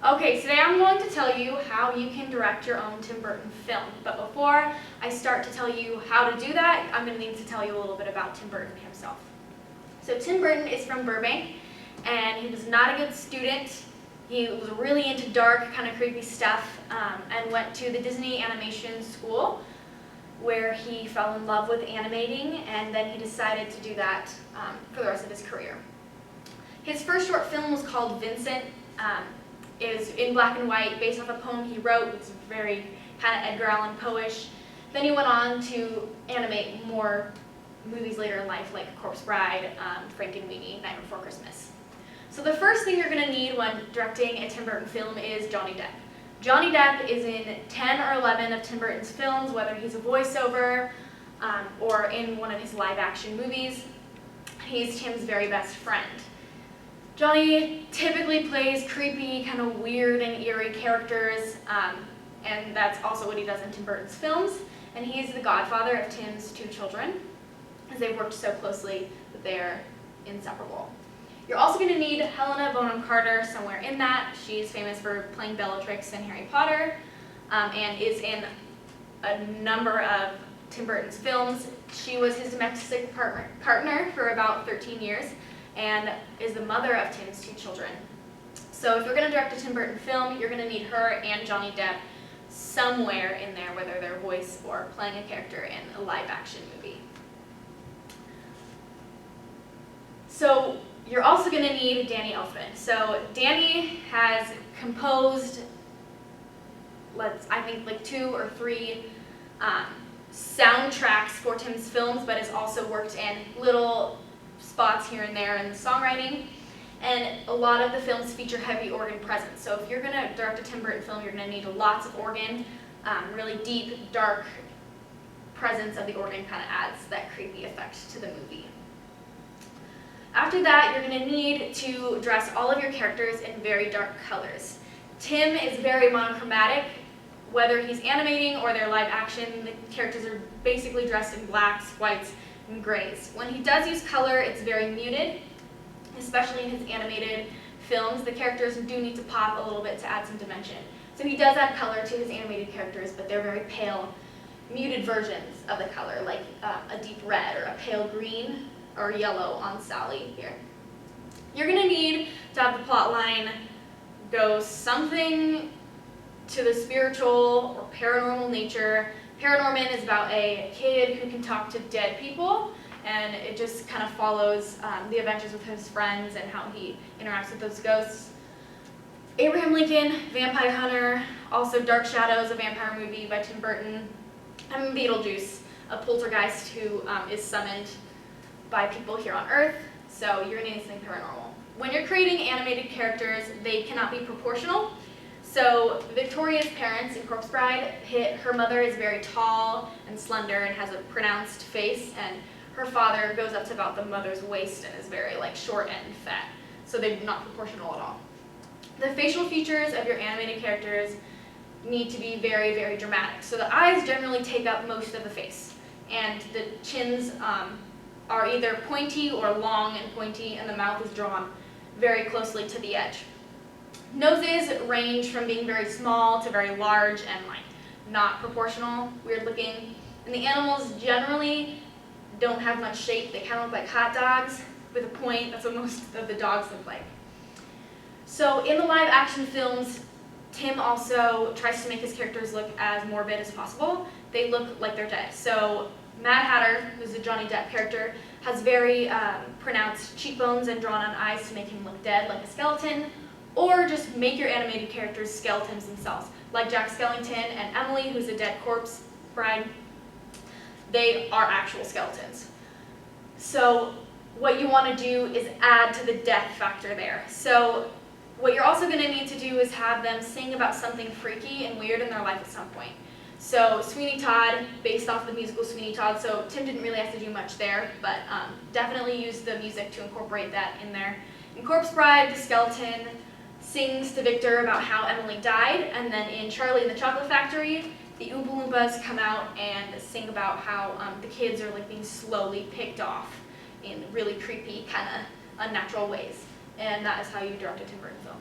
Okay, today I'm going to tell you how you can direct your own Tim Burton film. But before I start to tell you how to do that, I'm going to need to tell you a little bit about Tim Burton himself. So Tim Burton is from Burbank, and he was not a good student. He was really into dark, kind of creepy stuff, and went to the Disney Animation School, where he fell in love with animating, and then he decided to do that for the rest of his career. His first short film was called Vincent. Is in black and white, based off a poem he wrote. It's very kind of Edgar Allan Poe-ish. Then he went on to animate more movies later in life, like Corpse Bride, Frankenweenie, Night Before Christmas. So the first thing you're going to need when directing a Tim Burton film is Johnny Depp. Johnny Depp is in 10 or 11 of Tim Burton's films, whether he's a voiceover or in one of his live-action movies. He's Tim's very best friend. Johnny typically plays creepy, kind of weird and eerie characters, and that's also what he does in Tim Burton's films. And he's the godfather of Tim's two children, as they've worked so closely that they're inseparable. You're also going to need Helena Bonham Carter somewhere in that. She's famous for playing Bellatrix in Harry Potter, and is in a number of Tim Burton's films. She was his domestic partner for about 13 years. And is the mother of Tim's two children. So if you're going to direct a Tim Burton film, you're going to need her and Johnny Depp somewhere in there, whether they're voice or playing a character in a live-action movie. So you're also going to need Danny Elfman. So Danny has composed, I think like 2 or 3 soundtracks for Tim's films, but has also worked in little spots here and there in the songwriting, and a lot of the films feature heavy organ presence. So if you're going to direct a Tim Burton film, you're going to need lots of organ, really deep, dark presence of the organ kind of adds that creepy effect to the movie. After that, you're going to need to dress all of your characters in very dark colors. Tim is very monochromatic. Whether he's animating or they're live action, the characters are basically dressed in blacks, whites, and grays. When he does use color, it's very muted, especially in his animated films. The characters do need to pop a little bit to add some dimension. So he does add color to his animated characters, but they're very pale, muted versions of the color, like a deep red or a pale green or yellow on Sally here. You're going to need to have the plot line go something to the spiritual or paranormal nature. Paranorman is about a kid who can talk to dead people, and it just kind of follows the adventures with his friends and how he interacts with those ghosts. Abraham Lincoln, Vampire Hunter, also Dark Shadows, a vampire movie by Tim Burton, and Beetlejuice, a poltergeist who is summoned by people here on Earth, so you're going to need something paranormal. When you're creating animated characters, they cannot be proportional. So Victoria's parents in Corpse Bride, her mother is very tall and slender and has a pronounced face, and her father goes up to about the mother's waist and is very short and fat. So they're not proportional at all. The facial features of your animated characters need to be very, very dramatic. So the eyes generally take up most of the face, and the chins are either pointy or long and pointy, and the mouth is drawn very closely to the edge. Noses range from being very small to very large and not proportional, weird looking. And the animals generally don't have much shape. They kind of look like hot dogs with a point. That's what most of the dogs look like. So in the live action films, Tim also tries to make his characters look as morbid as possible. They look like they're dead. So Mad Hatter, who's a Johnny Depp character, has very pronounced cheekbones and drawn-on eyes to make him look dead, like a skeleton. Or just make your animated characters skeletons themselves, like Jack Skellington and Emily, who's a dead corpse bride. They are actual skeletons. So what you want to do is add to the death factor there. So what you're also going to need to do is have them sing about something freaky and weird in their life at some point. So Sweeney Todd, based off the musical Sweeney Todd, so Tim didn't really have to do much there, but definitely use the music to incorporate that in there. In Corpse Bride, the skeleton sings to Victor about how Emily died, and then in Charlie and the Chocolate Factory, the Oompa Loompas come out and sing about how the kids are being slowly picked off in really creepy, kind of unnatural ways. And that is how you direct a Tim Burton film.